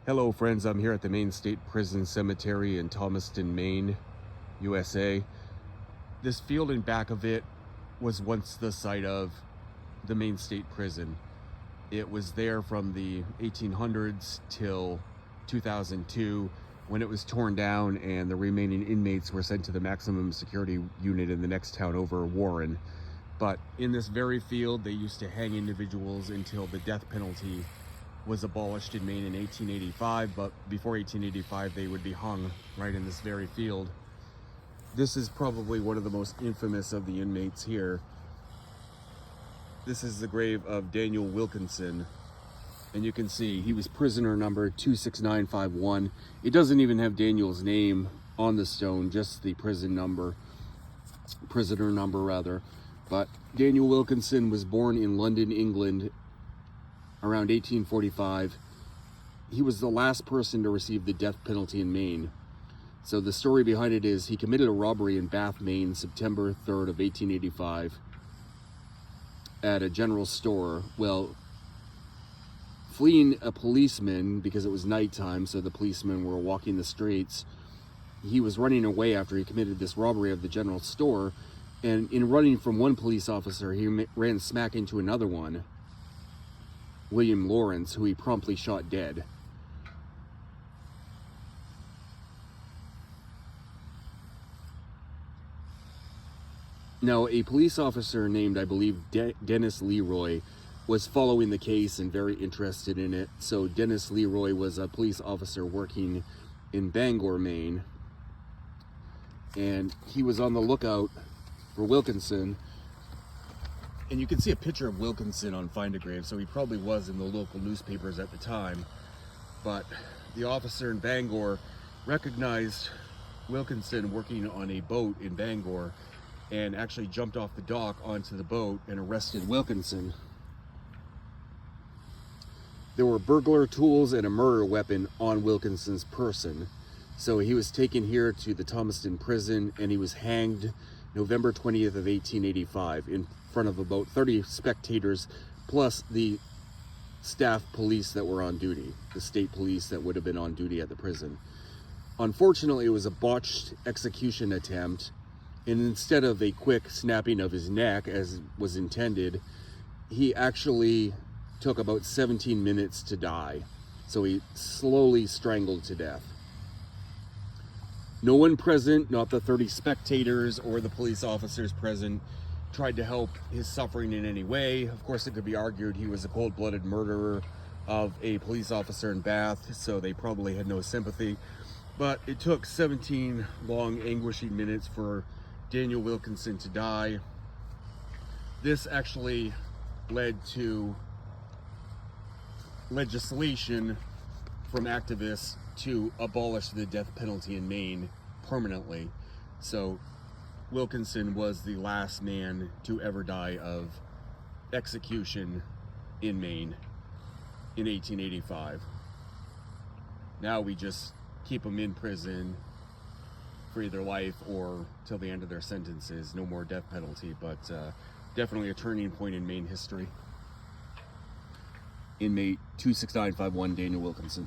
Hello friends, I'm here at the Maine State Prison Cemetery in Thomaston, Maine, USA. This field in back of it was once the site of the Maine State Prison. It was there from the 1800s till 2002 when it was torn down and the remaining inmates were sent to the maximum security unit in the next town over, Warren. But in this very field, they used to hang individuals until the death penalty was abolished in Maine in 1885, but before 1885 they would be hung right in this very field. This is probably one of the most infamous of the inmates here. This is the grave of Daniel Wilkinson, and you can see he was prisoner number 26951. It doesn't even have Daniel's name on the stone, just the prisoner number rather. But Daniel Wilkinson was born in London, England around 1845. He was the last person to receive the death penalty in Maine. So the story behind it is he committed a robbery in Bath, Maine, September 3rd of 1885 at a general store. Well, fleeing a policeman because it was nighttime, so the policemen were walking the streets. He was running away after he committed this robbery of the general store, and in running from one police officer, he ran smack into another one, William Lawrence, who he promptly shot dead. Now, a police officer named, I believe, Dennis Leroy was following the case and very interested in it. So Dennis Leroy was a police officer working in Bangor, Maine, and he was on the lookout for Wilkinson. And you can see a picture of Wilkinson on Find a Grave, so he probably was in the local newspapers at the time. But the officer in Bangor recognized Wilkinson working on a boat in Bangor and actually jumped off the dock onto the boat and arrested Wilkinson. There were burglar tools and a murder weapon on Wilkinson's person. So he was taken here to the Thomaston prison and he was hanged November 20th of 1885 in front of about 30 spectators, plus the staff police that were on duty, the state police that would have been on duty at the prison. Unfortunately, it was a botched execution attempt, and instead of a quick snapping of his neck as was intended, he actually took about 17 minutes to die. So he slowly strangled to death. No one present, not the 30 spectators or the police officers present, tried to help his suffering in any way. Of course, it could be argued he was a cold-blooded murderer of a police officer in Bath, so they probably had no sympathy. But it took 17 long, anguishing minutes for Daniel Wilkinson to die. This actually led to legislation from activists to abolish the death penalty in Maine permanently. So Wilkinson was the last man to ever die of execution in Maine in 1885. Now we just keep them in prison for either life or till the end of their sentences. No more death penalty, but definitely a turning point in Maine history. Inmate 26951, Daniel Wilkinson.